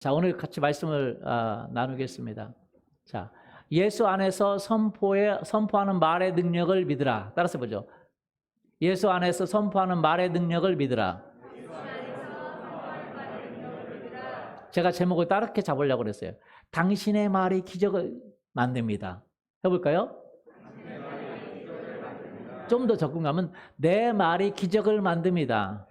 자, 오늘 같이 말씀을 나누겠습니다. 자, 예수 안에서 선포하는 말의 능력을 믿으라. 따라서 보죠. 예수 안에서 선포하는 말의 능력을 믿으라. 제가 제목을 다르게 잡으려고 그랬어요. 당신의 말이 기적을 만듭니다. 해볼까요? 좀 더 적응하면 내 말이 기적을 만듭니다.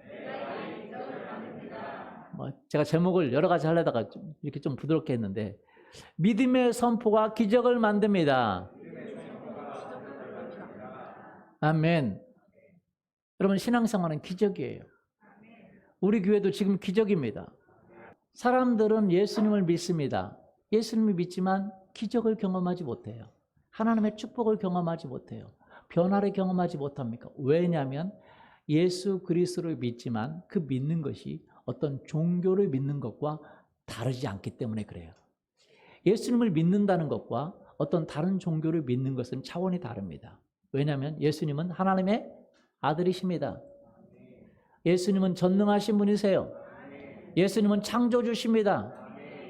제가 제목을 여러 가지 하려다가 이렇게 좀 부드럽게 했는데, 믿음의 선포가 기적을 만듭니다. 아멘. 여러분, 신앙생활은 기적이에요. 우리 교회도 지금 기적입니다. 사람들은 예수님을 믿습니다. 예수님을 믿지만 기적을 경험하지 못해요. 하나님의 축복을 경험하지 못해요. 변화를 경험하지 못합니까? 왜냐하면 예수 그리스도를 믿지만 그 믿는 것이 어떤 종교를 믿는 것과 다르지 않기 때문에 그래요. 예수님을 믿는다는 것과 어떤 다른 종교를 믿는 것은 차원이 다릅니다. 왜냐하면 예수님은 하나님의 아들이십니다. 예수님은 전능하신 분이세요. 예수님은 창조주십니다.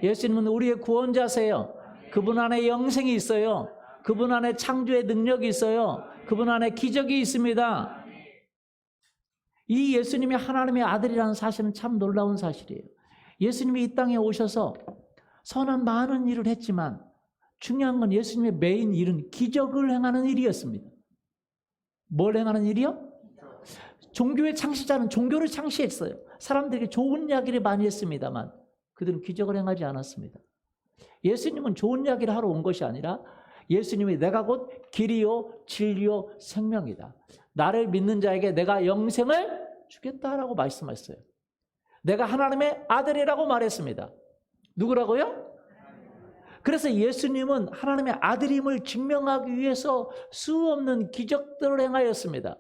예수님은 우리의 구원자세요. 그분 안에 영생이 있어요. 그분 안에 창조의 능력이 있어요. 그분 안에 기적이 있습니다. 이 예수님이 하나님의 아들이라는 사실은 참 놀라운 사실이에요. 예수님이 이 땅에 오셔서 선한 많은 일을 했지만 중요한 건 예수님의 메인 일은 기적을 행하는 일이었습니다. 뭘 행하는 일이요? 종교의 창시자는 종교를 창시했어요. 사람들에게 좋은 이야기를 많이 했습니다만 그들은 기적을 행하지 않았습니다. 예수님은 좋은 이야기를 하러 온 것이 아니라 예수님이 내가 곧 길이요 진리요 생명이다. 나를 믿는 자에게 내가 영생을 주겠다라고 말씀했어요. 내가 하나님의 아들이라고 말했습니다. 누구라고요? 그래서 예수님은 하나님의 아들임을 증명하기 위해서 수없는 기적들을 행하였습니다.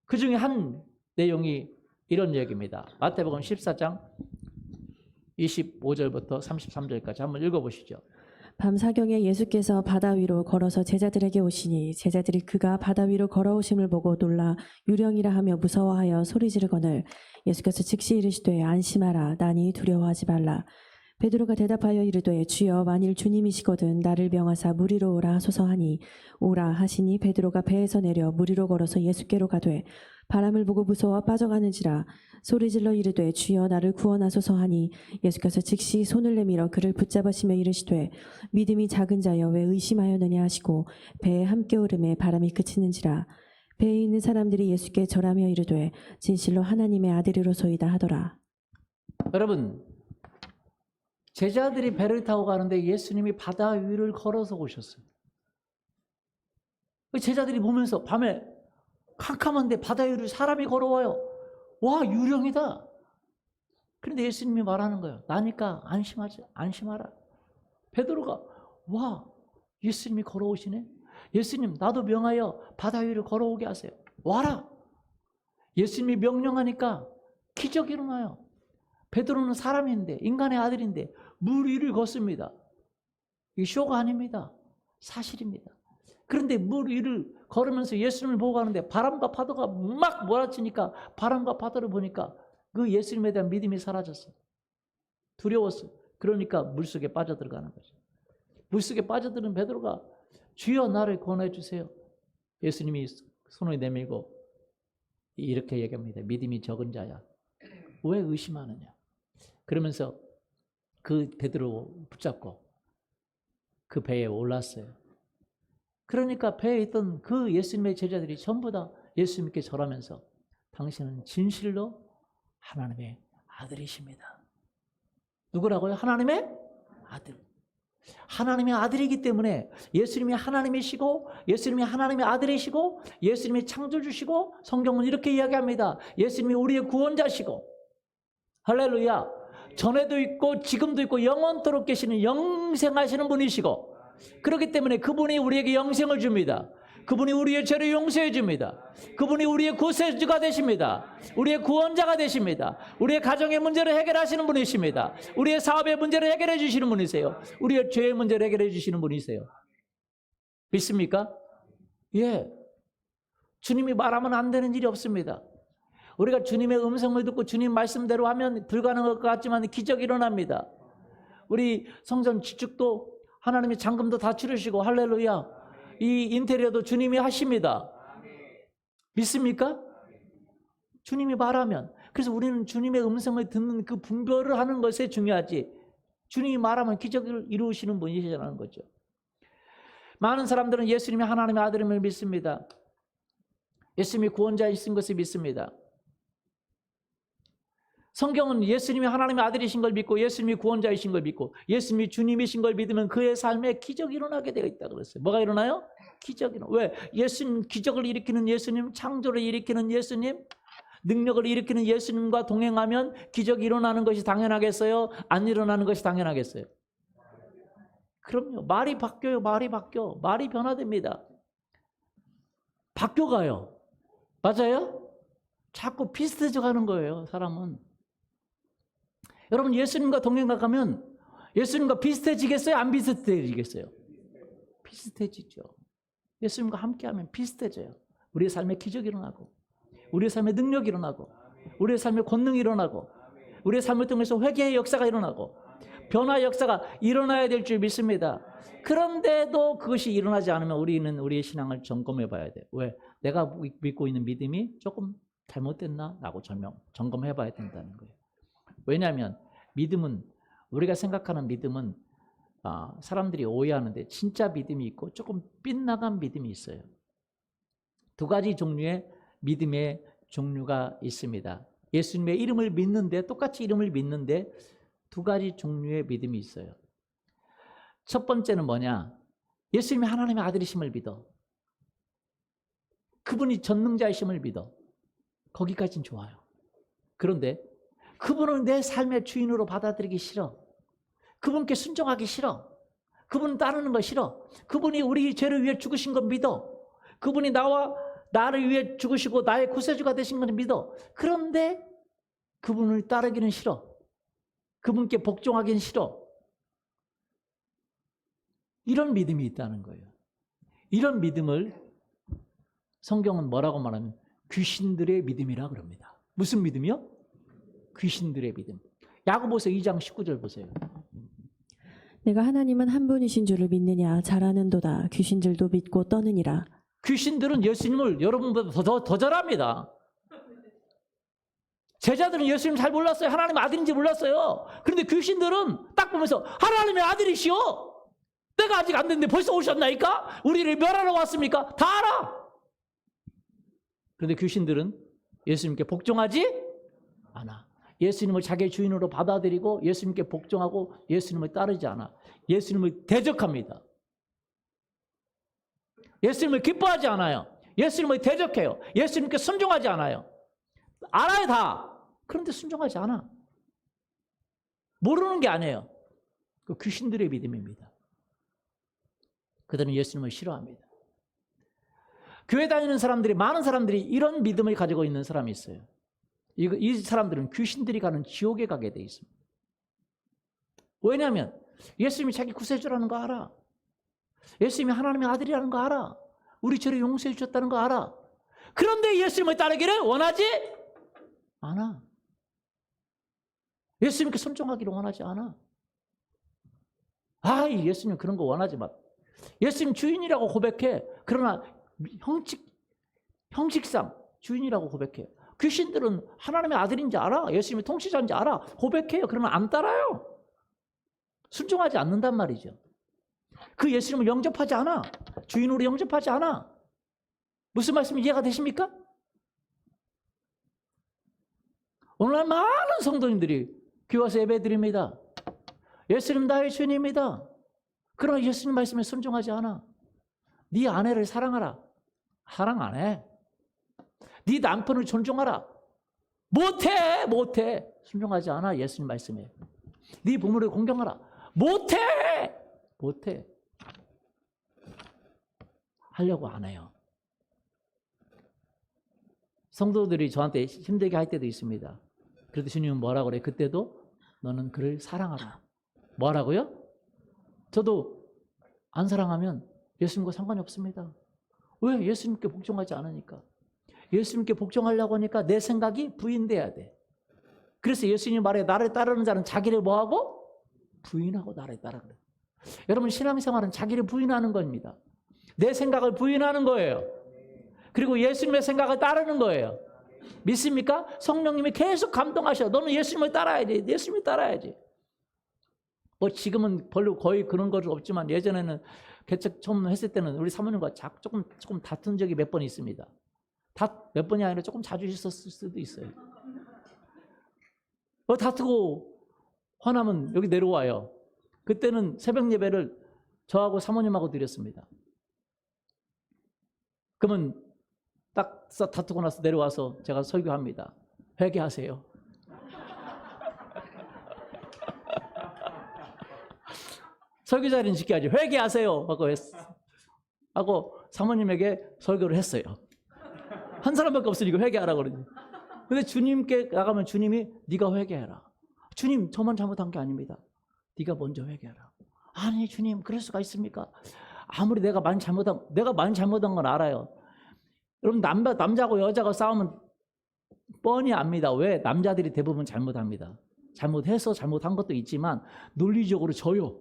그 중에 한 내용이 이런 얘기입니다. 마태복음 14장 25절부터 33절까지 한번 읽어보시죠. 밤사경에 예수께서 바다 위로 걸어서 제자들에게 오시니 제자들이 그가 바다 위로 걸어오심을 보고 놀라 유령이라 하며 무서워하여 소리 지르거늘 예수께서 즉시 이르시되 안심하라 나니 두려워하지 말라. 베드로가 대답하여 이르되 주여 만일 주님이시거든 나를 명하사 물 위로 오라 하소서 하니 오라 하시니 베드로가 배에서 내려 물 위로 걸어서 예수께로 가되 바람을 보고 무서워 빠져가는지라 소리질러 이르되 주여 나를 구원하소서 하니 예수께서 즉시 손을 내밀어 그를 붙잡으시며 이르시되 믿음이 작은 자여 왜 의심하였느냐 하시고 배에 함께 오름에 바람이 그치는지라. 배에 있는 사람들이 예수께 절하며 이르되 진실로 하나님의 아들이로소이다 하더라. 여러분, 제자들이 배를 타고 가는데 예수님이 바다 위를 걸어서 오셨어요. 제자들이 보면서 밤에 캄캄한데 바다 위를 사람이 걸어와요. 와, 유령이다. 그런데 예수님이 말하는 거예요. 나니까 안심하라. 베드로가 와, 예수님이 걸어오시네. 예수님 나도 명하여 바다 위를 걸어오게 하세요. 와라. 예수님이 명령하니까 기적이 일어나요. 베드로는 사람인데 인간의 아들인데 물 위를 걷습니다. 이게 쇼가 아닙니다. 사실입니다. 그런데 물 위를 걸으면서 예수님을 보고 가는데 바람과 파도가 막 몰아치니까 바람과 파도를 보니까 그 예수님에 대한 믿음이 사라졌어요. 두려웠어요. 그러니까 물속에 빠져들어가는 거죠. 물속에 빠져드는 베드로가 주여 나를 구원해 주세요. 예수님이 손을 내밀고 이렇게 얘기합니다. 믿음이 적은 자야. 왜 의심하느냐. 그러면서 그 베드로 붙잡고 그 배에 올랐어요. 그러니까 배에 있던 그 예수님의 제자들이 전부 다 예수님께 절하면서 당신은 진실로 하나님의 아들이십니다. 누구라고요? 하나님의 아들. 하나님의 아들이기 때문에 예수님이 하나님이시고 예수님이 하나님의 아들이시고 예수님이 창조주시고 성경은 이렇게 이야기합니다. 예수님이 우리의 구원자시고 할렐루야. 전에도 있고 지금도 있고 영원토록 계시는 영생하시는 분이시고 그렇기 때문에 그분이 우리에게 영생을 줍니다. 그분이 우리의 죄를 용서해 줍니다. 그분이 우리의 구세주가 되십니다. 우리의 구원자가 되십니다. 우리의 가정의 문제를 해결하시는 분이십니다. 우리의 사업의 문제를 해결해 주시는 분이세요. 우리의 죄의 문제를 해결해 주시는 분이세요. 믿습니까? 예. 주님이 말하면 안 되는 일이 없습니다. 우리가 주님의 음성을 듣고 주님 말씀대로 하면 불가능할 것 같지만 기적이 일어납니다. 우리 성전 지축도 하나님이 잔금도 다 치르시고 할렐루야. 이 인테리어도 주님이 하십니다. 믿습니까? 주님이 말하면. 그래서 우리는 주님의 음성을 듣는 그 분별을 하는 것에 중요하지. 주님이 말하면 기적을 이루시는 분이시라는 거죠. 많은 사람들은 예수님이 하나님의 아들임을 믿습니다. 예수님이 구원자이신 것을 믿습니다. 성경은 예수님이 하나님의 아들이신 걸 믿고 예수님이 구원자이신 걸 믿고 예수님이 주님이신 걸 믿으면 그의 삶에 기적이 일어나게 되어 있다고 그랬어요. 뭐가 일어나요? 기적이 일어나요. 왜? 예수님, 기적을 일으키는 예수님, 창조를 일으키는 예수님, 능력을 일으키는 예수님과 동행하면 기적이 일어나는 것이 당연하겠어요? 안 일어나는 것이 당연하겠어요? 그럼요. 말이 바뀌어요. 말이 바뀌어. 말이 변화됩니다. 바뀌어가요. 맞아요? 자꾸 비슷해져 가는 거예요. 사람은. 여러분 예수님과 동행하면 예수님과 비슷해지겠어요? 안 비슷해지겠어요? 비슷해지죠. 예수님과 함께하면 비슷해져요. 우리의 삶에 기적이 일어나고 우리의 삶에 능력이 일어나고 우리의 삶에 권능이 일어나고 우리의 삶을 통해서 회개의 역사가 일어나고 변화의 역사가 일어나야 될 줄 믿습니다. 그런데도 그것이 일어나지 않으면 우리는 우리의 신앙을 점검해 봐야 돼요. 왜? 내가 믿고 있는 믿음이 조금 잘못됐나? 라고 점검해 봐야 된다는 거예요. 왜냐하면 믿음은 우리가 생각하는 믿음은 사람들이 오해하는데 진짜 믿음이 있고 조금 빗나간 믿음이 있어요. 두 가지 종류의 믿음의 종류가 있습니다. 예수님의 이름을 믿는데 똑같이 이름을 믿는데 두 가지 종류의 믿음이 있어요. 첫 번째는 뭐냐? 예수님이 하나님의 아들이심을 믿어. 그분이 전능자이심을 믿어. 거기까지는 좋아요. 그런데 그분은 내 삶의 주인으로 받아들이기 싫어. 그분께 순종하기 싫어. 그분 따르는 거 싫어. 그분이 우리 죄를 위해 죽으신 건 믿어. 그분이 나를 위해 죽으시고 나의 구세주가 되신 건 믿어. 그런데 그분을 따르기는 싫어. 그분께 복종하기는 싫어. 이런 믿음이 있다는 거예요. 이런 믿음을 성경은 뭐라고 말하면 귀신들의 믿음이라 그럽니다. 무슨 믿음이요? 귀신들의 믿음. 야고보서 2장 19절 보세요. 내가 하나님은 한 분이신 줄을 믿느냐 잘하는도다 귀신들도 믿고 떠느니라. 귀신들은 예수님을 여러분보다 더 잘합니다. 제자들은 예수님 잘 몰랐어요. 하나님 아들인지 몰랐어요. 그런데 귀신들은 딱 보면서 하나님의 아들이시오. 때가 아직 안 됐는데 벌써 오셨나이까? 우리를 멸하러 왔습니까? 다 알아. 그런데 귀신들은 예수님께 복종하지 않아. 예수님을 자기의 주인으로 받아들이고 예수님께 복종하고 예수님을 따르지 않아. 예수님을 대적합니다. 예수님을 기뻐하지 않아요. 예수님을 대적해요. 예수님께 순종하지 않아요. 알아요 다. 그런데 순종하지 않아. 모르는 게 아니에요. 그 귀신들의 믿음입니다. 그들은 예수님을 싫어합니다. 교회 다니는 사람들이 많은 사람들이 이런 믿음을 가지고 있는 사람이 있어요. 이 사람들은 귀신들이 가는 지옥에 가게 돼 있습니다. 왜냐하면 예수님이 자기 구세주라는 거 알아. 예수님이 하나님의 아들이라는 거 알아. 우리 죄를 용서해 주셨다는 거 알아. 그런데 예수님을 따르기를 원하지 않아. 예수님께 순종하기를 원하지 않아. 예수님 그런 거 원하지 마. 예수님 주인이라고 고백해. 그러나 형식상 주인이라고 고백해. 귀신들은 하나님의 아들인지 알아. 예수님이 통치자인지 알아. 고백해요. 그러면 안 따라요. 순종하지 않는단 말이죠. 그 예수님을 영접하지 않아. 주인으로 영접하지 않아. 무슨 말씀이 이해가 되십니까? 오늘날 많은 성도님들이 교회 와서 예배드립니다. 예수님 나의 주인입니다. 그러나 예수님 말씀에 순종하지 않아. 네 아내를 사랑하라. 사랑 안 해. 네 남편을 존중하라. 못해. 순종하지 않아. 예수님 말씀에. 네 부모를 공경하라. 못해. 하려고 안 해요. 성도들이 저한테 힘들게 할 때도 있습니다. 그래도 주님은 뭐라고 그래? 그때도 너는 그를 사랑하라. 뭐라고요? 저도 안 사랑하면 예수님과 상관이 없습니다. 왜? 예수님께 복종하지 않으니까. 예수님께 복종하려고 하니까 내 생각이 부인돼야 돼. 그래서 예수님 말에 나를 따르는 자는 자기를 뭐하고? 부인하고 나를 따라 그래. 여러분 신앙생활은 자기를 부인하는 겁니다. 내 생각을 부인하는 거예요. 그리고 예수님의 생각을 따르는 거예요. 믿습니까? 성령님이 계속 감동하셔. 너는 예수님을 따라야지. 예수님을 따라야지. 뭐 지금은 별로 거의 그런 건 없지만 예전에는 개척 처음 했을 때는 우리 사모님과 조금 다툰 적이 몇 번 있습니다. 몇 번이 아니라 조금 자주 있었을 수도 있어요. 다투고 화나면 여기 내려와요. 그때는 새벽 예배를 저하고 사모님하고 드렸습니다. 그러면 딱 다투고 나서 내려와서 제가 설교합니다. 회개하세요. 설교 자리는 지켜야지. 회개하세요. 하고 사모님에게 설교를 했어요. 한 사람밖에 없으니까 회개하라고 그러지. 근데 주님께 나가면 주님이 네가 회개해라. 주님 저만 잘못한 게 아닙니다. 네가 먼저 회개하라. 아니 주님 그럴 수가 있습니까? 아무리 내가 많이 잘못한 건 알아요. 여러분 남자하고 여자가 싸우면 뻔히 압니다. 왜? 남자들이 대부분 잘못합니다. 잘못해서 잘못한 것도 있지만 논리적으로 져요.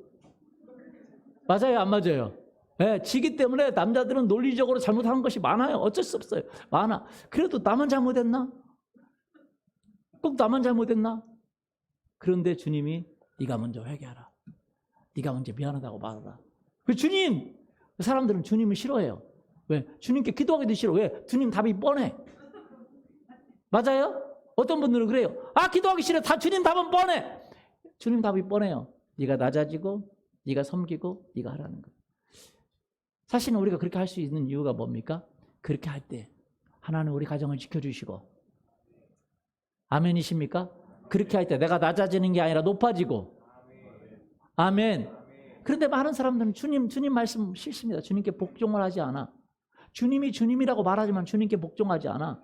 맞아요 안 맞아요? 네, 지기 때문에 남자들은 논리적으로 잘못한 것이 많아요. 어쩔 수 없어요. 많아. 그래도 나만 잘못했나? 꼭 나만 잘못했나? 그런데 주님이 네가 먼저 회개하라. 네가 먼저 미안하다고 말하라. 그 주님! 사람들은 주님을 싫어해요. 왜? 주님께 기도하기도 싫어. 왜? 주님 답이 뻔해. 맞아요? 어떤 분들은 그래요. 기도하기 싫어. 주님 답은 뻔해. 주님 답이 뻔해요. 네가 낮아지고 네가 섬기고 네가 하라는 거예요. 사실은 우리가 그렇게 할 수 있는 이유가 뭡니까? 그렇게 할 때 하나님 우리 가정을 지켜주시고 아멘이십니까? 그렇게 할 때 내가 낮아지는 게 아니라 높아지고 아멘. 그런데 많은 사람들은 주님 말씀 싫습니다. 주님께 복종을 하지 않아. 주님이 주님이라고 말하지만 주님께 복종하지 않아.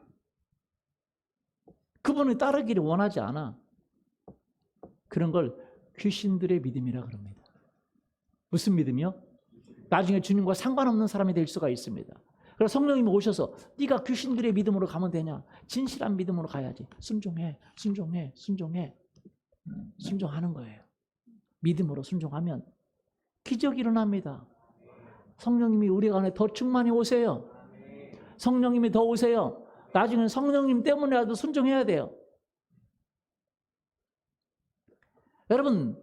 그분을 따르기를 원하지 않아. 그런 걸 귀신들의 믿음이라 그럽니다. 무슨 믿음이요? 나중에 주님과 상관없는 사람이 될 수가 있습니다. 그래서 성령님이 오셔서 네가 귀신들의 믿음으로 가면 되냐? 진실한 믿음으로 가야지. 순종해. 순종하는 거예요. 믿음으로 순종하면 기적이 일어납니다. 성령님이 우리 안에 더 충만히 오세요. 성령님이 더 오세요. 나중에 성령님 때문에라도 순종해야 돼요. 여러분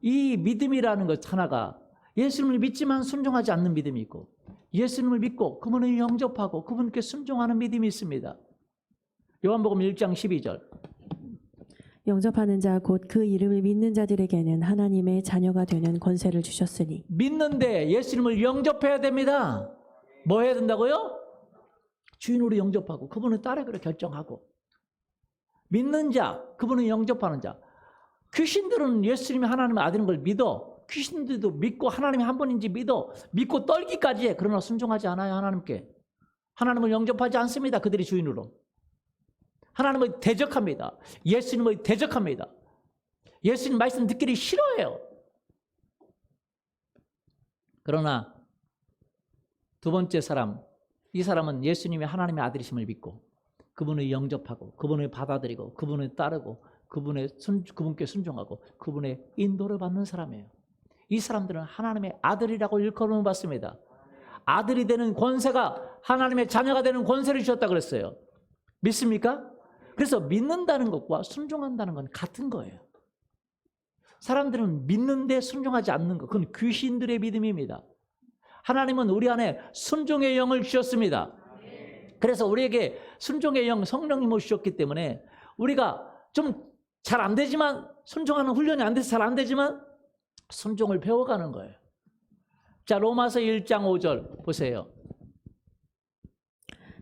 이 믿음이라는 것 하나가 예수님을 믿지만 순종하지 않는 믿음이 있고 예수님을 믿고 그분을 영접하고 그분께 순종하는 믿음이 있습니다. 요한복음 1장 12절 영접하는 자 곧 그 이름을 믿는 자들에게는 하나님의 자녀가 되는 권세를 주셨으니. 믿는데 예수님을 영접해야 됩니다. 뭐 해야 된다고요? 주인으로 영접하고 그분을 따르기로 결정하고 믿는 자, 그분을 영접하는 자. 귀신들은 예수님이 하나님의 아들인 걸 믿어. 귀신들도 믿고 하나님이 한 분인지 믿고 떨기까지 해. 그러나 순종하지 않아요. 하나님께. 하나님을 영접하지 않습니다. 그들이 주인으로. 하나님을 대적합니다. 예수님을 대적합니다. 예수님 말씀 듣기를 싫어해요. 그러나 두 번째 사람, 이 사람은 예수님이 하나님의 아들이심을 믿고 그분을 영접하고 그분을 받아들이고 그분을 따르고 그분께 순종하고 그분의 인도를 받는 사람이에요. 이 사람들은 하나님의 아들이라고 일컬음을 받습니다. 아들이 되는 권세가 하나님의 자녀가 되는 권세를 주셨다 그랬어요. 믿습니까? 그래서 믿는다는 것과 순종한다는 건 같은 거예요. 사람들은 믿는데 순종하지 않는 것, 그건 귀신들의 믿음입니다. 하나님은 우리 안에 순종의 영을 주셨습니다. 그래서 우리에게 순종의 영, 성령님을 주셨기 때문에 우리가 좀 잘 안 되지만 순종하는 훈련이 안 돼서 잘 안 되지만 순종을 배워가는 거예요. 자, 로마서 1장 5절 보세요.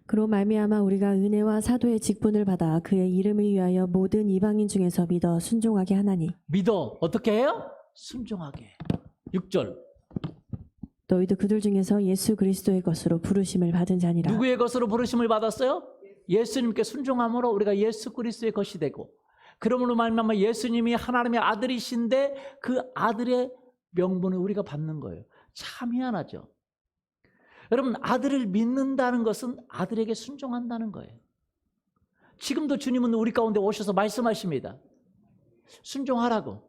그로 말미암아 우리가 은혜와 사도의 직분을 받아 그의 이름을 위하여 모든 이방인 중에서 믿어 순종하게 하나니. 믿어. 어떻게 해요? 순종하게. 6절. 너희도 그들 중에서 예수 그리스도의 것으로 부르심을 받은 자니라. 누구의 것으로 부르심을 받았어요? 예수님께 순종함으로 우리가 예수 그리스도의 것이 되고, 그러므로 말미암아 예수님이 하나님의 아들이신데 그 아들의 명분을 우리가 받는 거예요. 참 희한하죠. 여러분, 아들을 믿는다는 것은 아들에게 순종한다는 거예요. 지금도 주님은 우리 가운데 오셔서 말씀하십니다. 순종하라고.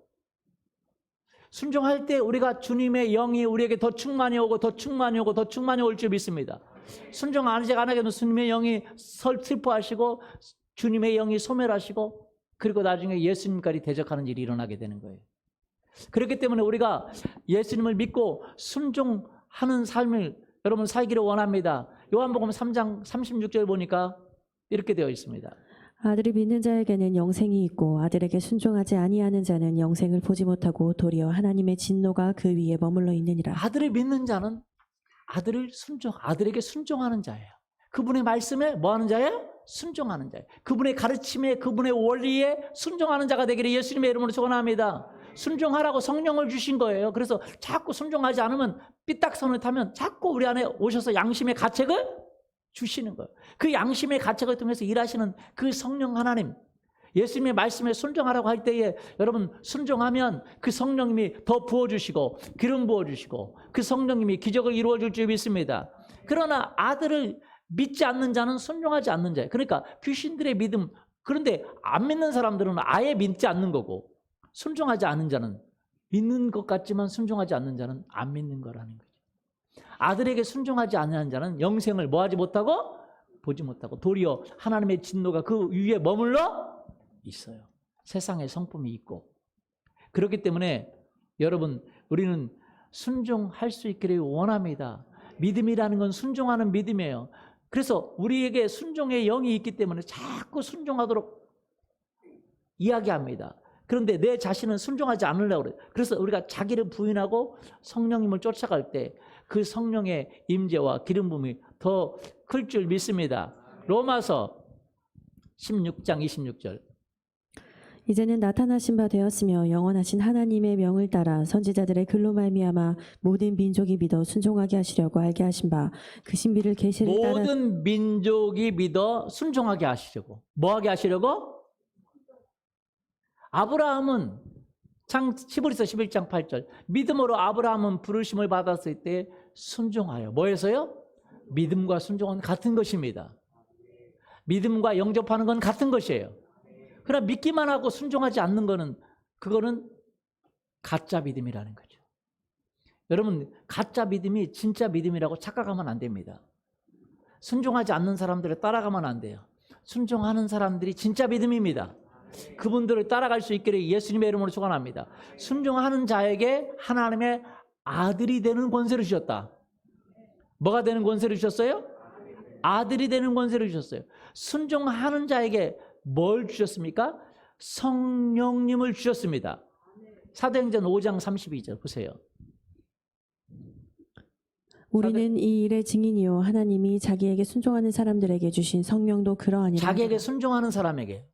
순종할 때 우리가 주님의 영이 우리에게 더 충만히 오고 더 충만히 오고 더 충만히 올 줄 믿습니다. 순종 안 하게 되면 주님의 영이 슬퍼하시고 주님의 영이 소멸하시고 그리고 나중에 예수님까지 대적하는 일이 일어나게 되는 거예요. 그렇기 때문에 우리가 예수님을 믿고 순종하는 삶을 여러분 살기를 원합니다. 요한복음 3장 36절 보니까 이렇게 되어 있습니다. 아들이 믿는 자에게는 영생이 있고 아들에게 순종하지 아니하는 자는 영생을 보지 못하고 도리어 하나님의 진노가 그 위에 머물러 있느니라. 아들을 믿는 자는 아들에게 순종하는 자예요. 그분의 말씀에 뭐 하는 자예요? 순종하는 자예요. 그분의 가르침에 그분의 원리에 순종하는 자가 되기를 예수님의 이름으로 축원합니다. 순종하라고 성령을 주신 거예요. 그래서 자꾸 순종하지 않으면 삐딱선을 타면 자꾸 우리 안에 오셔서 양심의 가책을 주시는 거예요. 그 양심의 가책을 통해서 일하시는 그 성령 하나님, 예수님의 말씀에 순종하라고 할 때에 여러분 순종하면 그 성령님이 더 부어주시고 기름 부어주시고 그 성령님이 기적을 이루어줄 줄 믿습니다. 그러나 아들을 믿지 않는 자는 순종하지 않는 자예요. 그러니까 귀신들의 믿음, 그런데 안 믿는 사람들은 아예 믿지 않는 거고 순종하지 않는 자는 믿는 것 같지만 순종하지 않는 자는 안 믿는 거라는 거죠. 아들에게 순종하지 않는 자는 영생을 뭐하지 못하고 보지 못하고 도리어 하나님의 진노가 그 위에 머물러 있어요. 세상에 성품이 있고. 그렇기 때문에 여러분 우리는 순종할 수 있기를 원합니다. 믿음이라는 건 순종하는 믿음이에요. 그래서 우리에게 순종의 영이 있기 때문에 자꾸 순종하도록 이야기합니다. 그런데 내 자신은 순종하지 않으려고 그래요. 그래서 우리가 자기를 부인하고 성령님을 쫓아갈 때 그 성령의 임재와 기름 부음이 더 클 줄 믿습니다. 로마서 16장 26절. 이제는 나타나신 바 되었으며 영원하신 하나님의 명을 따라 선지자들의 글로 말미암아 모든 민족이 믿어 순종하게 하시려고 알게 하신 바 그 신비를 계시를 따라 모든 민족이 믿어 순종하게 하시려고. 뭐 하게 하시려고? 아브라함은 히브리서 11장 8절 믿음으로 아브라함은 부르심을 받았을 때 순종하여 뭐 해서요? 믿음과 순종은 같은 것입니다. 믿음과 영접하는 건 같은 것이에요. 그러나 믿기만 하고 순종하지 않는 거는 그거는 가짜 믿음이라는 거죠. 여러분 가짜 믿음이 진짜 믿음이라고 착각하면 안 됩니다. 순종하지 않는 사람들을 따라가면 안 돼요. 순종하는 사람들이 진짜 믿음입니다. 그분들을 따라갈 수 있기를 예수님의 이름으로 축원합니다. 순종하는 자에게 하나님의 아들이 되는 권세를 주셨다. 뭐가 되는 권세를 주셨어요? 아들이 되는 권세를 주셨어요. 순종하는 자에게 뭘 주셨습니까? 성령님을 주셨습니다. 사도행전 5장 32절 보세요. 우리는 이 일의 증인이요 하나님이 자기에게 순종하는 사람들에게 주신 성령도 그러하니라. 자기에게 순종하는 사람에게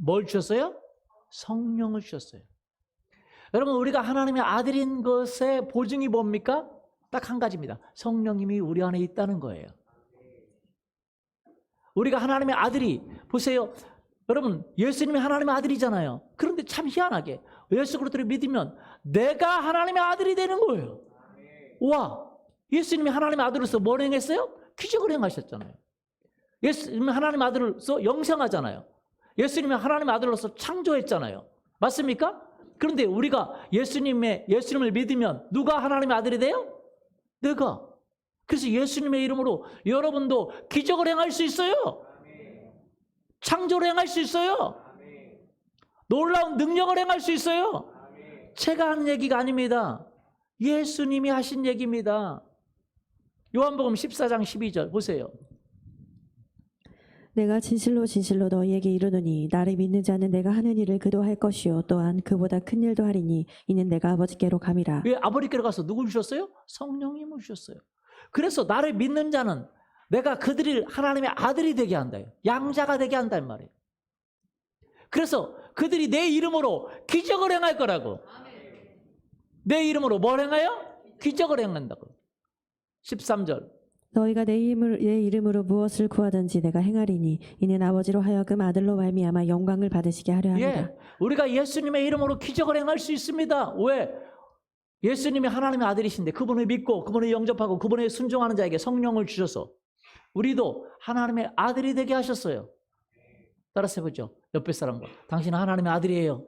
뭘 주셨어요? 성령을 주셨어요. 여러분 우리가 하나님의 아들인 것의 보증이 뭡니까? 딱 한 가지입니다. 성령님이 우리 안에 있다는 거예요. 우리가 하나님의 아들이 보세요. 여러분 예수님이 하나님의 아들이잖아요. 그런데 참 희한하게 예수 그리스도를 믿으면 내가 하나님의 아들이 되는 거예요. 와, 예수님이 하나님의 아들로서 뭘 행했어요? 기적을 행하셨잖아요. 예수님이 하나님의 아들로서 영생하잖아요. 예수님이 하나님의 아들로서 창조했잖아요. 맞습니까? 그런데 우리가 예수님을 믿으면 누가 하나님의 아들이 돼요? 내가. 그래서 예수님의 이름으로 여러분도 기적을 행할 수 있어요. 창조를 행할 수 있어요. 놀라운 능력을 행할 수 있어요. 제가 하는 얘기가 아닙니다. 예수님이 하신 얘기입니다. 요한복음 14장 12절 보세요. 내가 진실로 진실로 너희에게 이르노니 나를 믿는 자는 내가 하는 일을 그도 할 것이요 또한 그보다 큰 일도 하리니 이는 내가 아버지께로 감이라. 왜 아버지께로 가서 누굴 주셨어요? 성령님을 주셨어요. 그래서 나를 믿는 자는 내가 그들이 하나님의 아들이 되게 한다. 양자가 되게 한단 말이에요. 그래서 그들이 내 이름으로 기적을 행할 거라고. 내 이름으로 뭘 행하여? 기적을 행한다고. 13절. 너희가 내 이름으로 무엇을 구하든지 내가 행하리니 이는 아버지로 하여금 아들로 말미암아 영광을 받으시게 하려 합니다. 예, 우리가 예수님의 이름으로 기적을 행할 수 있습니다. 왜? 예수님이 하나님의 아들이신데 그분을 믿고 그분을 영접하고 그분에 순종하는 자에게 성령을 주셔서 우리도 하나님의 아들이 되게 하셨어요. 따라서 해보죠. 옆에 사람과 당신은 하나님의 아들이에요.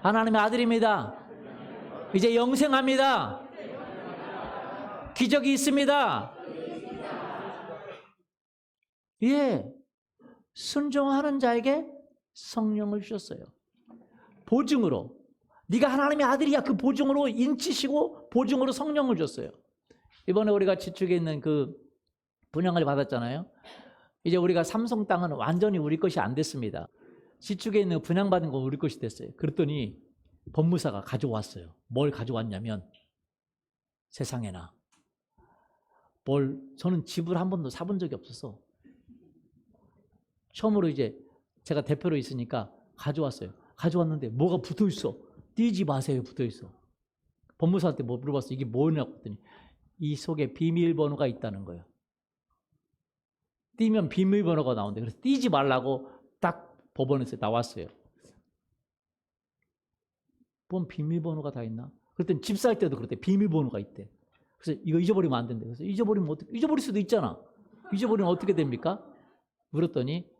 하나님의 아들입니다. 이제 영생합니다. 기적이 있습니다. 예, 순종하는 자에게 성령을 주셨어요. 보증으로. 네가 하나님의 아들이야. 그 보증으로 인치시고 보증으로 성령을 줬어요. 이번에 우리가 지축에 있는 그 분양을 받았잖아요. 이제 우리가 삼성 땅은 완전히 우리 것이 안 됐습니다. 지축에 있는 분양받은 건 우리 것이 됐어요. 그랬더니 법무사가 가져왔어요. 뭘 가져왔냐면 세상에나 저는 집을 한 번도 사본 적이 없어서 처음으로 이제 제가 대표로 있으니까 가져왔어요. 가져왔는데 뭐가 붙어있어. 띄지 마세요. 붙어있어. 법무사한테 뭐 물어봤어요. 이게 뭐냐고 했더니 이 속에 비밀번호가 있다는 거예요. 띄면 비밀번호가 나온대. 그래서 띄지 말라고 딱 법원에서 나왔어요. 뭔 비밀번호가 다 있나? 그랬더니 집 살 때도 그랬대. 비밀번호가 있대. 그래서 이거 잊어버리면 안 된대. 그래서 잊어버리면 어떻게? 잊어버릴 수도 있잖아. 잊어버리면 어떻게 됩니까? 물었더니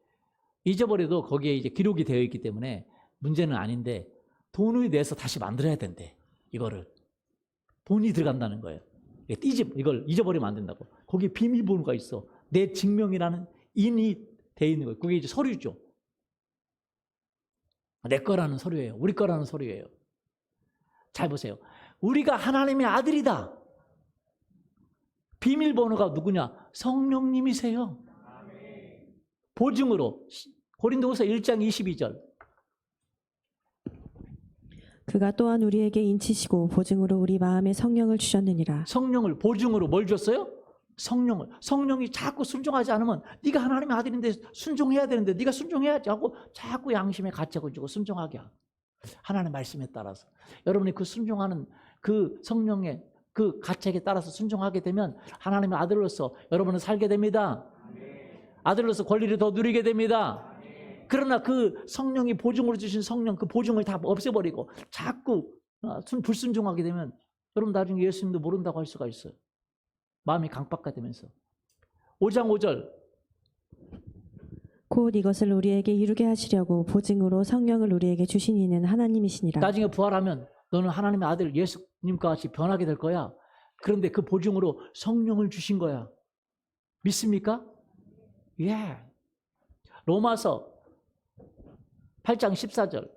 잊어버려도 거기에 이제 기록이 되어 있기 때문에 문제는 아닌데 돈을 내서 다시 만들어야 된대. 이거를 돈이 들어간다는 거예요. 이걸 잊어버리면 안 된다고. 거기에 비밀번호가 있어. 내 증명이라는 인이 돼 있는 거예요. 그게 이제 서류죠. 내 거라는 서류예요. 우리 거라는 서류예요. 잘 보세요. 우리가 하나님의 아들이다. 비밀번호가 누구냐? 성령님이세요. 보증으로. 고린도후서 1장 22절. 그가 또한 우리에게 인치시고 보증으로 우리 마음에 성령을 주셨느니라. 성령을 보증으로 뭘 줬어요? 성령을. 성령이 자꾸 순종하지 않으면 네가 하나님의 아들인데 순종해야 되는데 네가 순종해야지 하고 자꾸 양심에 가책을 주고 순종하게 하고 하나님의 말씀에 따라서 여러분이 그 순종하는 그 성령의 그 가책에 따라서 순종하게 되면 하나님의 아들로서 여러분은 살게 됩니다. 아들로서 권리를 더 누리게 됩니다. 그러나 그 성령이 보증으로 주신 성령 그 보증을 다 없애버리고 자꾸 불순종하게 되면 여러분 나중에 예수님도 모른다고 할 수가 있어요. 마음이 강박가 되면서. 5장 5절. 곧 이것을 우리에게 이루게 하시려고 보증으로 성령을 우리에게 주신 이는 하나님이시니라. 나중에 부활하면 너는 하나님의 아들 예수님과 같이 변하게 될 거야. 그런데 그 보증으로 성령을 주신 거야. 믿습니까? 예. 로마서 8장 14절.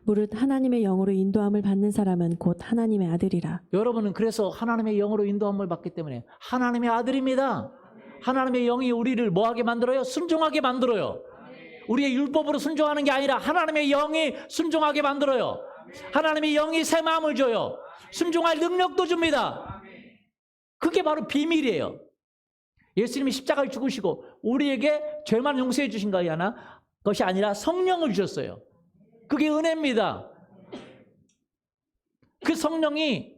무릇 하나님의 영으로 인도함을 받는 사람은 곧 하나님의 아들이라. 여러분은 그래서 하나님의 영으로 인도함을 받기 때문에 하나님의 아들입니다. 하나님의 영이 우리를 뭐하게 만들어요? 순종하게 만들어요. 우리의 율법으로 순종하는 게 아니라 하나님의 영이 순종하게 만들어요. 하나님의 영이 새 마음을 줘요. 순종할 능력도 줍니다. 그게 바로 비밀이에요. 예수님이 십자가에 죽으시고 우리에게 죄만 용서해 주신 것이 아니라 성령을 주셨어요. 그게 은혜입니다. 그 성령이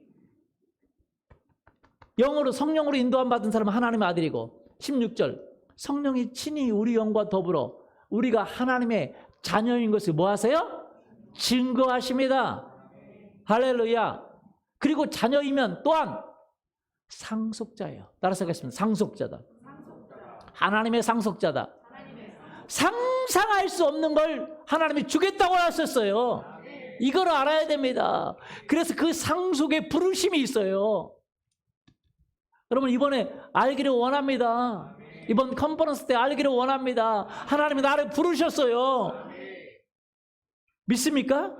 성령으로 인도함 받은 사람은 하나님의 아들이고 16절 성령이 친히 우리 영과 더불어 우리가 하나님의 자녀인 것을 뭐 하세요? 증거하십니다. 할렐루야. 그리고 자녀이면 또한 상속자예요. 따라서 하겠습니다. 상속자다. 하나님의 상속자다. 상상할 수 없는 걸 하나님이 주겠다고 하셨어요. 이걸 알아야 됩니다. 그래서 그 상속의 부르심이 있어요. 여러분 이번에 알기를 원합니다. 이번 컨퍼런스 때 알기를 원합니다. 하나님이 나를 부르셨어요. 믿습니까?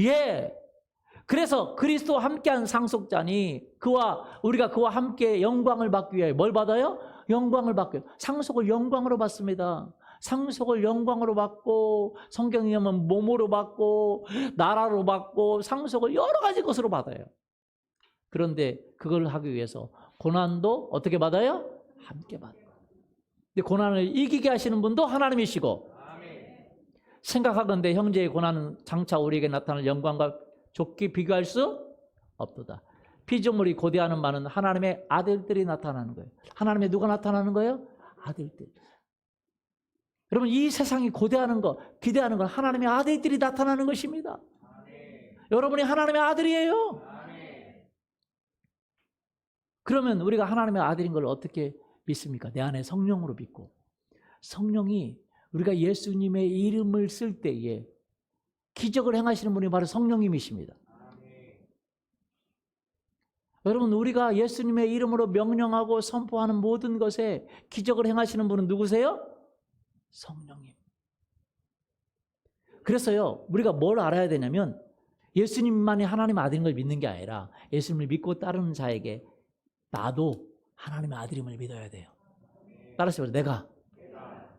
예. 그래서 그리스도와 함께한 상속자니 우리가 그와 함께 영광을 받기 위해 뭘 받아요? 영광을 받기 위해. 상속을 영광으로 받습니다. 상속을 영광으로 받고 성경에 의하면 몸으로 받고 나라로 받고 상속을 여러 가지 것으로 받아요. 그런데 그걸 하기 위해서 고난도 어떻게 받아요? 함께 받아요. 근데 고난을 이기게 하시는 분도 하나님이시고 생각하건대 형제의 고난은 장차 우리에게 나타날 영광과 좋게 비교할 수 없도다. 피조물이 고대하는 바는 하나님의 아들들이 나타나는 거예요. 하나님의 누가 나타나는 거예요? 아들들. 여러분 이 세상이 고대하는 거, 기대하는 건 하나님의 아들들이 나타나는 것입니다. 여러분이 하나님의 아들이에요. 그러면 우리가 하나님의 아들인 걸 어떻게 믿습니까? 내 안에 성령으로 믿고 성령이 우리가 예수님의 이름을 쓸 때에 기적을 행하시는 분이 바로 성령님이십니다. 여러분, 우리가 예수님의 이름으로 명령하고 선포하는 모든 것에 기적을 행하시는 분은 누구세요? 성령님. 그래서요, 우리가 뭘 알아야 되냐면 예수님만이 하나님의 아들인 걸 믿는 게 아니라 예수님을 믿고 따르는 자에게 나도 하나님의 아들임을 믿어야 돼요. 따라서 내가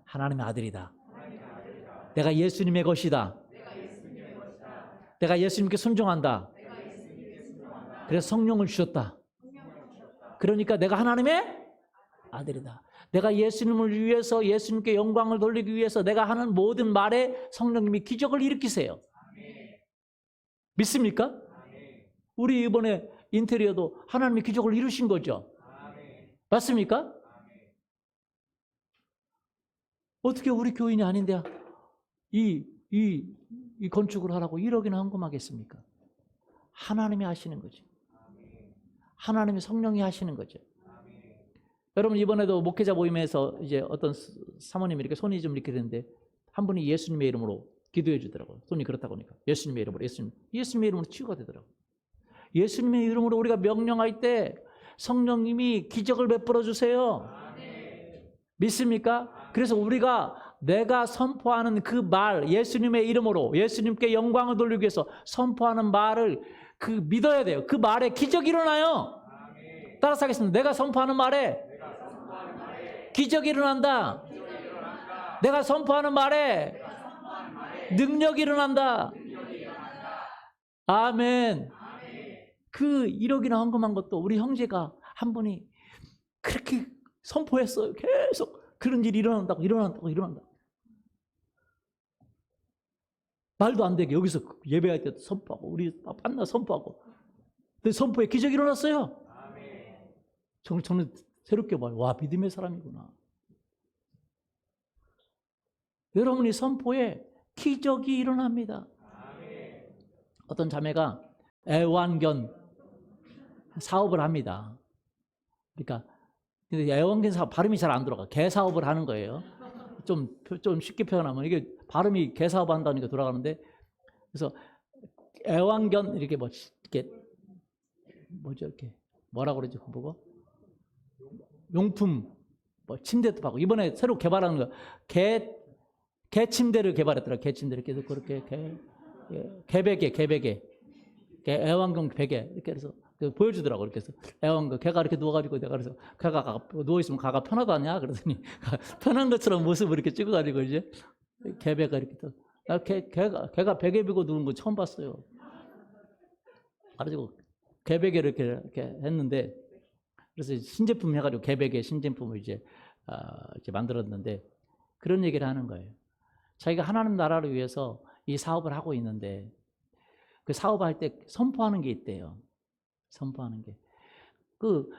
하나님의 아들이다. 내가 예수님의 것이다. 내가 예수님께 순종한다. 그래서 성령을 주셨다. 그러니까 내가 하나님의 아들이다. 내가 예수님을 위해서 예수님께 영광을 돌리기 위해서 내가 하는 모든 말에 성령님이 기적을 일으키세요. 믿습니까? 우리 이번에 인테리어도 하나님이 기적을 이루신 거죠. 맞습니까? 어떻게 우리 교인이 아닌데 이 건축을 하라고 1억이나 헌금하겠습니까? 하나님이 하시는 거죠. 하나님이 성령이 하시는 거죠. 여러분, 이번에도 목회자 모임에서 이제 어떤 사모님이 이렇게 손이 좀 이렇게 되는데 한 분이 예수님의 이름으로 기도해 주더라고요. 손이 그렇다고 하니까 예수님의 이름으로 예수님의 이름으로 치유가 되더라고요. 예수님의 이름으로 우리가 명령할 때 성령님이 기적을 베풀어 주세요. 믿습니까? 그래서 우리가 내가 선포하는 그 말, 예수님의 이름으로 예수님께 영광을 돌리기 위해서 선포하는 말을 믿어야 돼요. 그 말에 기적이 일어나요. 따라서 하겠습니다. 내가 선포하는 말에 기적이 일어난다. 내가 선포하는 말에 능력이 일어난다. 아멘. 그 1억이나 헌금한 것도 우리 형제가 한 분이 그렇게 선포했어요. 계속 그런 일이 일어난다고. 말도 안 되게 여기서 예배할 때도 선포하고 우리 만나 선포하고. 근데 선포에 기적이 일어났어요. 저는 새롭게 봐요. 와, 믿음의 사람이구나. 여러분이 선포에 기적이 일어납니다. 어떤 자매가 애완견 사업을 합니다. 그러니까 근데 애완견 사업 발음이 잘 안 들어가. 개 사업을 하는 거예요. 좀 쉽게 표현하면 이게 발음이 개 사업 한다니까 돌아가는데, 그래서 애완견 이렇게 이렇게 뭐죠, 이렇게 뭐라고 그러지, 그거 용품 침대도 파고 이번에 새로 개발하는 거 개 침대를 개발했더라. 개 침대 이렇게 해서 그렇게 개베개 애완견 베개 이렇게 해서 보여주더라고. 이렇게 해서 애완견 개가 이렇게 누워가지고 내가 그래서 개가 누워 있으면 가가 편하다냐 그러더니 편한 것처럼 모습을 이렇게 찍어가지고 이제 개배가 이렇게 또 개가 베개 비고 누운 거 처음 봤어요. 그래가지고 개베개를 이렇게 했는데, 그래서 신제품 해가지고 개베개 신제품을 이제 만들었는데 그런 얘기를 하는 거예요. 자기가 하나님 나라를 위해서 이 사업을 하고 있는데 그 사업할 때 선포하는 게 있대요. 선포하는 게. 그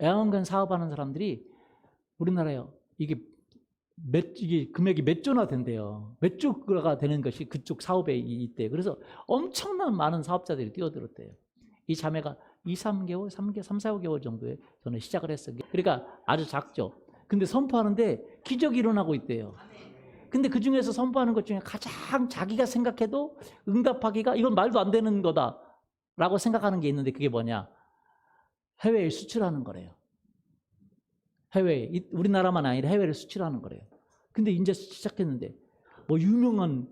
애완견 사업하는 사람들이 우리나라요. 이게 금액이 몇 조나 된대요. 몇 조가 되는 것이 그쪽 사업에 있대요. 그래서 엄청난 많은 사업자들이 뛰어들었대요. 이 자매가 3개월, 4개월 정도에 저는 시작을 했어요. 그러니까 아주 작죠. 근데 선포하는데 기적이 일어나고 있대요. 근데 그 중에서 선포하는 것 중에 가장 자기가 생각해도 응답하기가 이건 말도 안 되는 거다라고 생각하는 게 있는데 그게 뭐냐? 해외에 수출하는 거래요. 해외에, 우리나라만 아니라 해외를 수출하는 거래요. 근데 이제 시작했는데 뭐 유명한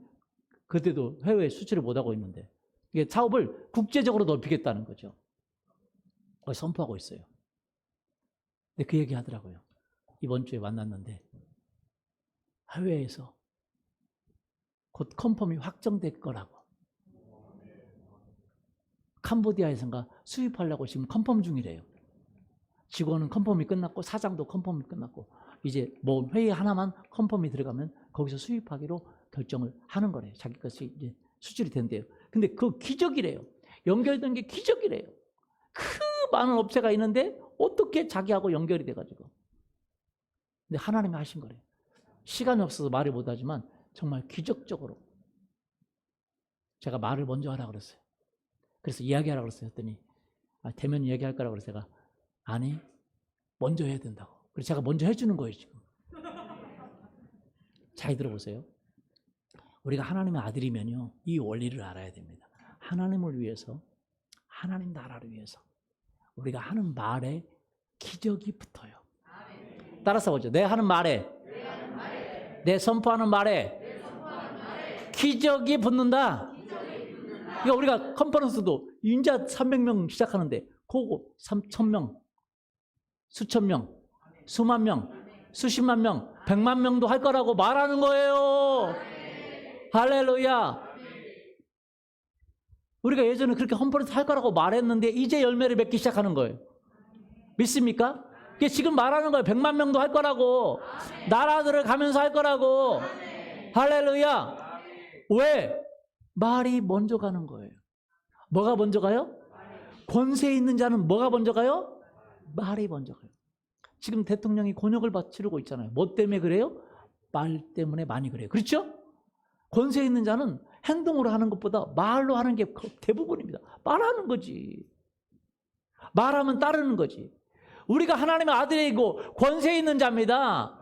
그때도 해외에 수출을 못하고 있는데 이게 사업을 국제적으로 넓히겠다는 거죠. 선포하고 있어요. 근데 그 얘기 하더라고요. 이번 주에 만났는데 해외에서 곧 컨펌이 확정될 거라고. 캄보디아에선가 수입하려고 지금 컨펌 중이래요. 직원은 컨펌이 끝났고 사장도 컨펌이 끝났고 이제 뭐 회의 하나만 컨펌이 들어가면 거기서 수입하기로 결정을 하는 거래요. 자기 것이 이제 수출이 된대요. 근데 그 기적이래요. 연결된 게 기적이래요. 그 많은 업체가 있는데 어떻게 자기하고 연결이 돼가지고. 근데 하나님이 하신 거래요. 시간이 없어서 말을 못하지만 정말 기적적으로 제가 말을 먼저 하라고 그랬어요. 그래서 이야기하라고 그랬어요. 했더니 대면 이야기할 거라고 그래서 제가 아니 먼저 해야 된다고. 그래서 제가 먼저 해주는 거예요 지금. 잘 들어보세요. 우리가 하나님의 아들이면요, 이 원리를 알아야 됩니다. 하나님을 위해서, 하나님 나라를 위해서 우리가 하는 말에 기적이 붙어요. 따라서 보죠. 내 하는 말에, 내 선포하는 말에 기적이 붙는다. 그러니까 우리가 컨퍼런스도 인자 300명 시작하는데 그거 3,000명, 수천 명, 수만 명, 수십만 명, 100만 명도 할 거라고 말하는 거예요. 할렐루야. 우리가 예전에 그렇게 컨퍼런스 할 거라고 말했는데 이제 열매를 맺기 시작하는 거예요. 믿습니까? 그게 지금 말하는 거예요. 100만 명도 할 거라고. 나라들을 가면서 할 거라고. 할렐루야. 왜? 말이 먼저 가는 거예요. 뭐가 먼저 가요? 권세 있는 자는 뭐가 먼저 가요? 말이 먼저 가요. 지금 대통령이 곤욕을 치르고 있잖아요. 뭐 때문에 그래요? 말 때문에 많이 그래요. 그렇죠? 권세 있는 자는 행동으로 하는 것보다 말로 하는 게 대부분입니다. 말하는 거지. 말하면 따르는 거지. 우리가 하나님의 아들이고 권세 있는 자입니다.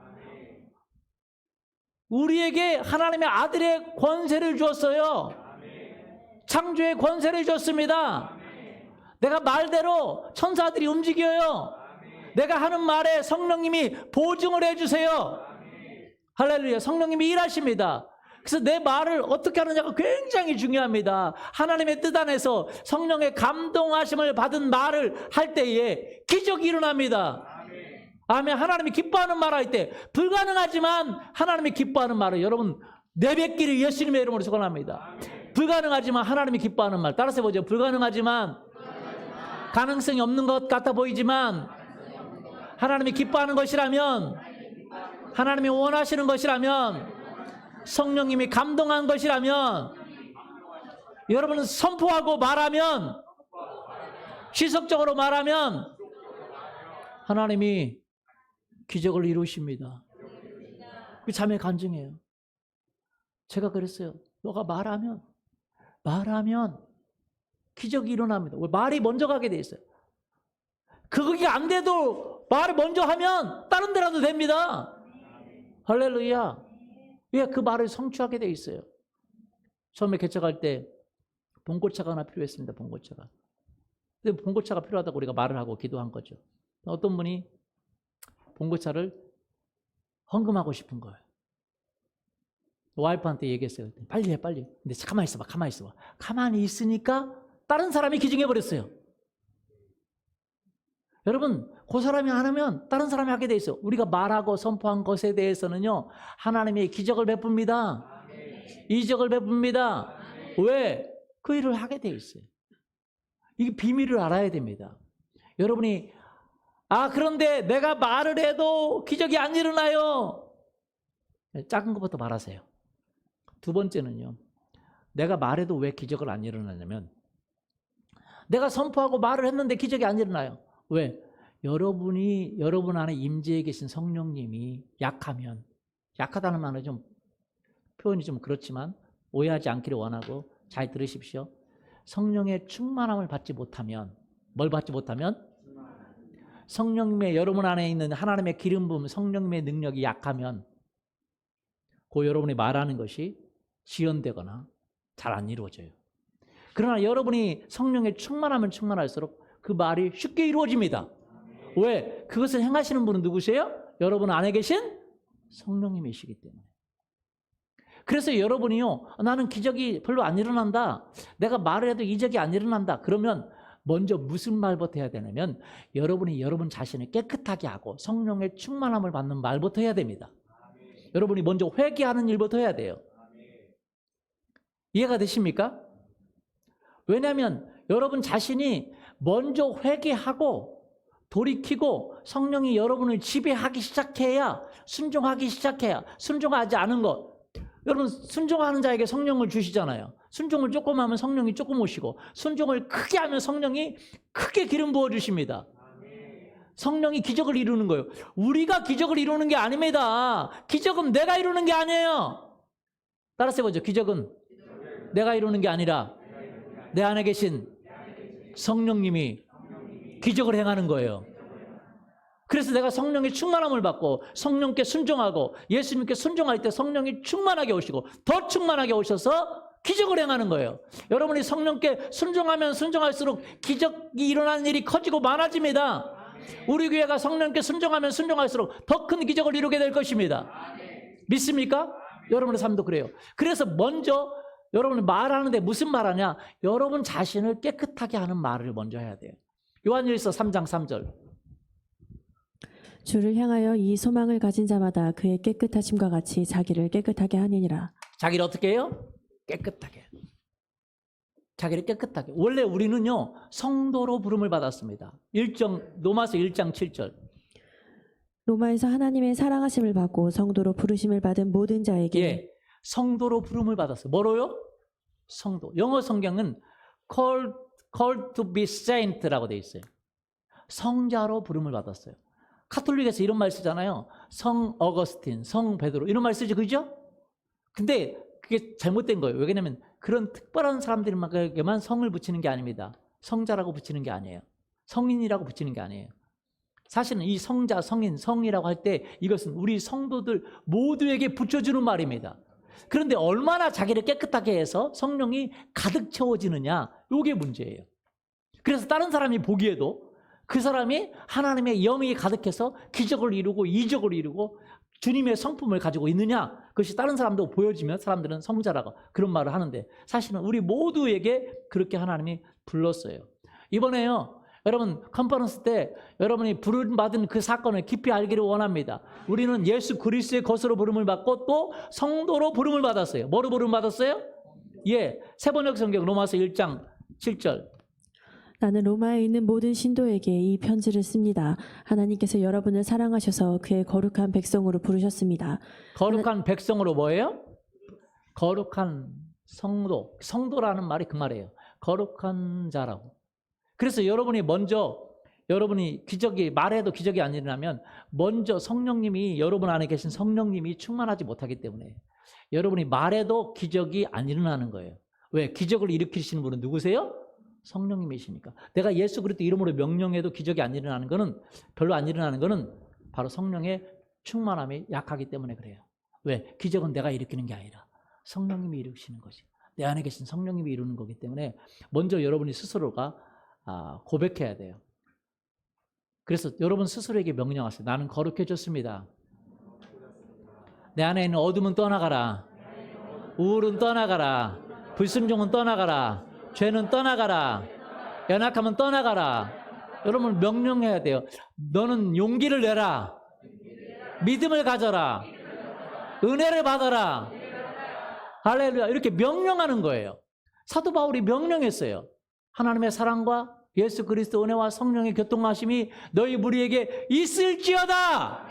우리에게 하나님의 아들의 권세를 주었어요. 창조의 권세를 줬습니다. 내가 말대로 천사들이 움직여요. 내가 하는 말에 성령님이 보증을 해주세요. 할렐루야. 성령님이 일하십니다. 그래서 내 말을 어떻게 하느냐가 굉장히 중요합니다. 하나님의 뜻 안에서 성령의 감동하심을 받은 말을 할 때에 기적이 일어납니다. 아멘. 하나님이 기뻐하는 말 할 때 불가능하지만 하나님이 기뻐하는 말을 여러분 내뱉기를 예수님의 이름으로 축원합니다. 불가능하지만 하나님이 기뻐하는 말 따라서 보죠. 불가능하지만 가능성이 없는 것 같아 보이지만 하나님이 기뻐하는 것이라면, 하나님이 원하시는 것이라면, 성령님이 감동한 것이라면, 여러분은 선포하고 말하면, 지속적으로 말하면 하나님이 기적을 이루십니다. 그 자매 간증이에요. 제가 그랬어요. 너가 말하면 기적이 일어납니다. 말이 먼저 가게 돼 있어요. 그게 안 돼도 말을 먼저 하면 다른 데라도 됩니다. 할렐루야. 왜? 그 말을 성취하게 돼 있어요. 처음에 개척할 때 봉고차가 하나 필요했습니다. 봉고차가. 근데 봉고차가 필요하다고 우리가 말을 하고 기도한 거죠. 어떤 분이 봉고차를 헌금하고 싶은 거예요. 와이프한테 얘기했어요. 빨리 해, 빨리. 근데 가만히 있어봐, 가만히 있어봐. 가만히 있으니까 다른 사람이 기증해버렸어요. 여러분, 그 사람이 안 하면 다른 사람이 하게 돼 있어요. 우리가 말하고 선포한 것에 대해서는요, 하나님이 기적을 베풉니다. 이적을 베풉니다. 왜? 그 일을 하게 돼 있어요. 이게 비밀을 알아야 됩니다. 여러분이 그런데 내가 말을 해도 기적이 안 일어나요. 작은 것부터 말하세요. 두 번째는요, 내가 말해도 왜 기적을 안 일어나냐면, 내가 선포하고 말을 했는데 기적이 안 일어나요. 왜? 여러분 안에 임재해 계신 성령님이 약하면, 약하다는 말은 좀 표현이 좀 그렇지만 오해하지 않기를 원하고 잘 들으십시오. 성령의 충만함을 받지 못하면, 뭘 받지 못하면? 성령님의 여러분 안에 있는 하나님의 기름 부음, 성령님의 능력이 약하면 그 여러분이 말하는 것이 지연되거나 잘 안 이루어져요. 그러나 여러분이 성령의 충만하면 충만할수록 그 말이 쉽게 이루어집니다. 왜? 그것을 행하시는 분은 누구세요? 여러분 안에 계신 성령님이시기 때문에. 그래서 여러분이요, 나는 기적이 별로 안 일어난다, 내가 말을 해도 이적이 안 일어난다, 그러면 먼저 무슨 말부터 해야 되냐면, 여러분이 여러분 자신을 깨끗하게 하고 성령의 충만함을 받는 말부터 해야 됩니다. 여러분이 먼저 회개하는 일부터 해야 돼요. 이해가 되십니까? 왜냐하면 여러분 자신이 먼저 회개하고 돌이키고 성령이 여러분을 지배하기 시작해야, 순종하기 시작해야, 순종하지 않은 것, 여러분 순종하는 자에게 성령을 주시잖아요. 순종을 조금 하면 성령이 조금 오시고, 순종을 크게 하면 성령이 크게 기름 부어주십니다. 성령이 기적을 이루는 거예요. 우리가 기적을 이루는 게 아닙니다. 기적은 내가 이루는 게 아니에요. 따라서 해보죠. 기적은 내가 이루는 게 아니라 내 안에 계신 성령님이 기적을 행하는 거예요. 그래서 내가 성령의 충만함을 받고 성령께 순종하고 예수님께 순종할 때 성령이 충만하게 오시고 더 충만하게 오셔서 기적을 행하는 거예요. 여러분이 성령께 순종하면 순종할수록 기적이 일어나는 일이 커지고 많아집니다. 우리 교회가 성령께 순종하면 순종할수록 더 큰 기적을 이루게 될 것입니다. 믿습니까? 여러분의 삶도 그래요. 그래서 먼저 여러분이 말하는데 무슨 말하냐? 여러분 자신을 깨끗하게 하는 말을 먼저 해야 돼요. 요한일서 3장 3절. 주를 향하여 이 소망을 가진 자마다 그의 깨끗하심과 같이 자기를 깨끗하게 하느니라. 자기를 어떻게 해요? 깨끗하게. 자기를 깨끗하게. 원래 우리는요, 성도로 부름을 받았습니다. 로마서 1장 7절. 로마에서 하나님의 사랑하심을 받고 성도로 부르심을 받은 모든 자에게 예, 성도로 부름을 받았어요. 뭐로요? 성도. 영어 성경은 called to be saint라고 돼 있어요. 성자로 부름을 받았어요. 카톨릭에서 이런 말 쓰잖아요. 성 어거스틴, 성 베드로 이런 말 쓰죠, 그죠? 근데 그게 잘못된 거예요. 왜냐면 그런 특별한 사람들에게만 성을 붙이는 게 아닙니다. 성자라고 붙이는 게 아니에요. 성인이라고 붙이는 게 아니에요. 사실은 이 성자, 성인, 성이라고 할 때 이것은 우리 성도들 모두에게 붙여주는 말입니다. 그런데 얼마나 자기를 깨끗하게 해서 성령이 가득 채워지느냐, 이게 문제예요. 그래서 다른 사람이 보기에도 그 사람이 하나님의 영이 가득해서 기적을 이루고 이적을 이루고 주님의 성품을 가지고 있느냐, 그것이 다른 사람도 보여지면 사람들은 성자라고 그런 말을 하는데 사실은 우리 모두에게 그렇게 하나님이 불렀어요. 이번에요, 여러분 컨퍼런스 때 여러분이 부름받은 그 사건을 깊이 알기를 원합니다. 우리는 예수 그리스도의 것으로 부름을 받고 또 성도로 부름을 받았어요. 뭐로 부름 받았어요? 예, 세번역 성경 로마서 1장 7절. 나는 로마에 있는 모든 신도에게 이 편지를 씁니다. 하나님께서 여러분을 사랑하셔서 그의 거룩한 백성으로 부르셨습니다. 거룩한 백성으로 뭐예요? 거룩한 성도. 성도라는 말이 그 말이에요. 거룩한 자라고. 그래서 여러분이 먼저 여러분이 기적이 말해도 기적이 안 일어나면 먼저 성령님이 여러분 안에 계신 성령님이 충만하지 못하기 때문에 여러분이 말해도 기적이 안 일어나는 거예요. 왜? 기적을 일으키시는 분은 누구세요? 성령님이시니까. 내가 예수 그리스도 이름으로 명령해도 기적이 안 일어나는 거는 별로 안 일어나는 거는 바로 성령의 충만함이 약하기 때문에 그래요. 왜? 기적은 내가 일으키는 게 아니라 성령님이 일으키시는 거지. 내 안에 계신 성령님이 이루는 거기 때문에 먼저 여러분이 스스로가 고백해야 돼요. 그래서 여러분 스스로에게 명령하세요. 나는 거룩해졌습니다. 내 안에 있는 어둠은 떠나가라. 우울은 떠나가라. 불순종은 떠나가라. 죄는 떠나가라. 연약함은 떠나가라. 여러분 명령해야 돼요. 너는 용기를 내라. 믿음을 가져라. 은혜를 받아라. 할렐루야. 이렇게 명령하는 거예요. 사도 바울이 명령했어요. 하나님의 사랑과 예수 그리스도 은혜와 성령의 교통하심이 너희 무리에게 있을지어다.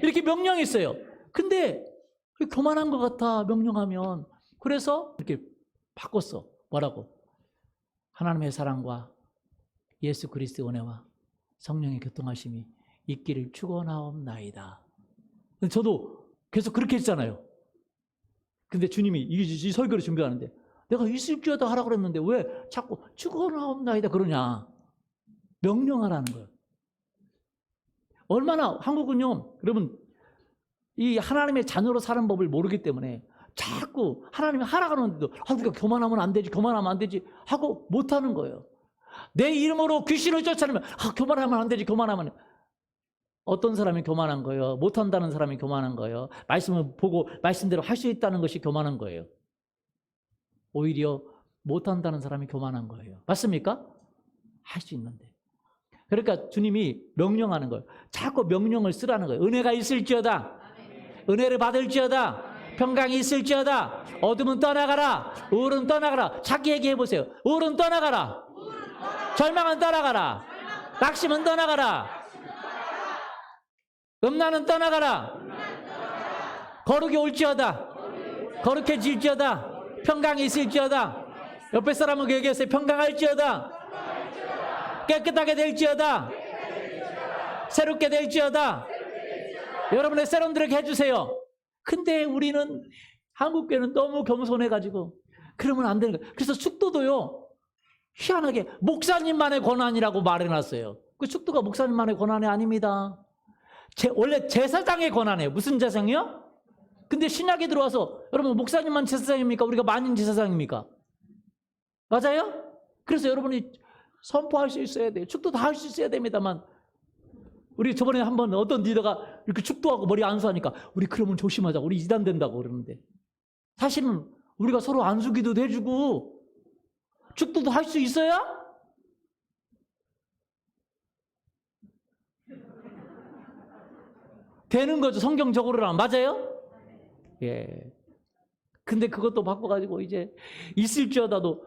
이렇게 명령했어요. 근데 교만한 것 같아, 명령하면. 그래서 이렇게 바꿨어. 뭐라고? 하나님의 사랑과 예수 그리스도 은혜와 성령의 교통하심이 있기를 축원하옵나이다. 저도 계속 그렇게 했잖아요. 근데 주님이 이 설교를 준비하는데 내가 있을지어다 하라고 그랬는데 왜 자꾸 축원하옵나이다 그러냐. 명령하라는 거예요. 얼마나 한국은요, 여러분 이 하나님의 자녀로 사는 법을 모르기 때문에 자꾸 하나님이 하라 그러는데도 우리가 교만하면 안 되지, 교만하면 안 되지 하고 못하는 거예요. 내 이름으로 귀신을 쫓아내면 교만하면 안 되지, 교만하면. 어떤 사람이 교만한 거예요? 못한다는 사람이 교만한 거예요? 말씀을 보고 말씀대로 할 수 있다는 것이 교만한 거예요? 오히려 못한다는 사람이 교만한 거예요. 맞습니까? 할 수 있는데. 그러니까 주님이 명령하는 거예요. 자꾸 명령을 쓰라는 거예요. 은혜가 있을지어다. 은혜를 받을지어다. 평강이 있을지어다. 어둠은 떠나가라. 우울은 떠나가라. 자기 얘기해보세요. 우울은 떠나가라. 절망은 떠나가라. 낙심은 떠나가라. 음란은 떠나가라. 거룩이 올지어다. 거룩해질지어다. 평강이 있을지어다. 옆에 사람은 얘기했어요. 평강할지어다. 깨끗하게 될지어다. 새롭게 될지어다. 여러분의 세럼들에게 해주세요. 근데 우리는 한국교회는 너무 겸손해가지고 그러면 안 되는 거예요. 그래서 축도도요, 희한하게 목사님만의 권한이라고 말해놨어요. 그 축도가 목사님만의 권한이 아닙니다. 원래 제사장의 권한이에요. 무슨 제사장이요? 근데 신약에 들어와서 여러분 목사님만 제사장입니까? 우리가 만인 제사장입니까? 맞아요? 그래서 여러분이 선포할 수 있어야 돼요. 축도도 할 수 있어야 됩니다만 우리 저번에 한번 어떤 리더가 이렇게 축도하고 머리 안수하니까 우리 그러면 조심하자. 우리 이단된다고 그러는데 사실은 우리가 서로 안수기도 해주고 축도도 할 수 있어야 되는 거죠. 성경적으로는. 맞아요? 예. 근데 그것도 바꿔가지고 이제 있을지어다도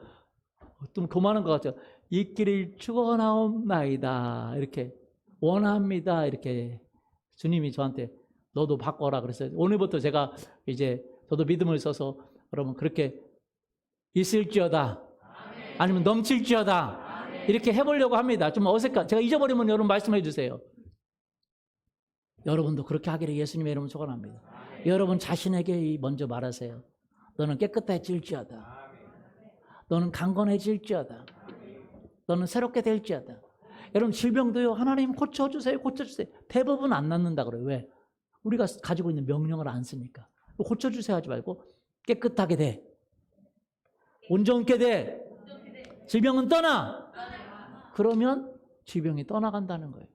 좀 교만한 것 같아요. 있기를 축원하옵나이다. 이렇게 원합니다. 이렇게 주님이 저한테 너도 바꿔라 그랬어요. 오늘부터 제가 이제 저도 믿음을 써서 여러분 그렇게 있을지어다 아니면 넘칠지어다 이렇게 해보려고 합니다. 좀 어색한 제가 잊어버리면 여러분 말씀해 주세요. 여러분도 그렇게 하기를 예수님의 이름으로 축원합니다. 여러분 자신에게 먼저 말하세요. 너는 깨끗해질지어다. 너는 강건해질지어다. 너는 새롭게 될지어다. 여러분 질병도요. 하나님 고쳐주세요. 고쳐주세요. 대부분 안 낫는다 그래요. 왜? 우리가 가지고 있는 명령을 안 쓰니까. 고쳐주세요 하지 말고 깨끗하게 돼. 온전케 돼. 질병은 떠나. 그러면 질병이 떠나간다는 거예요.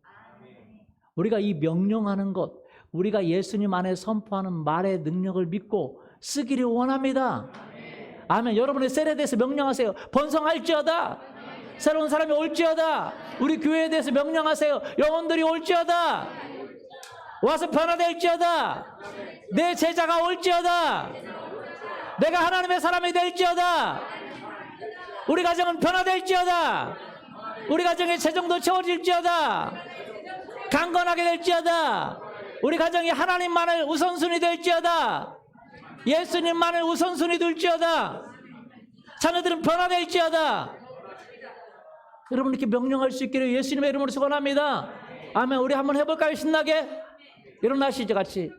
우리가 이 명령하는 것, 우리가 예수님 안에 선포하는 말의 능력을 믿고 쓰기를 원합니다. 아멘. 여러분의 셀에 대해서 명령하세요. 번성할지어다. 새로운 사람이 올지어다. 우리 교회에 대해서 명령하세요. 영혼들이 올지어다. 와서 변화될지어다. 내 제자가 올지어다. 내가 하나님의 사람이 될지어다. 우리 가정은 변화될지어다. 우리 가정의 재정도 채워질지어다. 강건하게 될지어다. 우리 가정이 하나님만을 우선순위 될지어다. 예수님만을 우선순위 둘지어다. 자녀들은 변화될지어다. 여러분 이렇게 명령할 수 있기를 예수님의 이름으로 축원합니다. 아멘. 우리 한번 해볼까요? 신나게 일어나시죠 같이.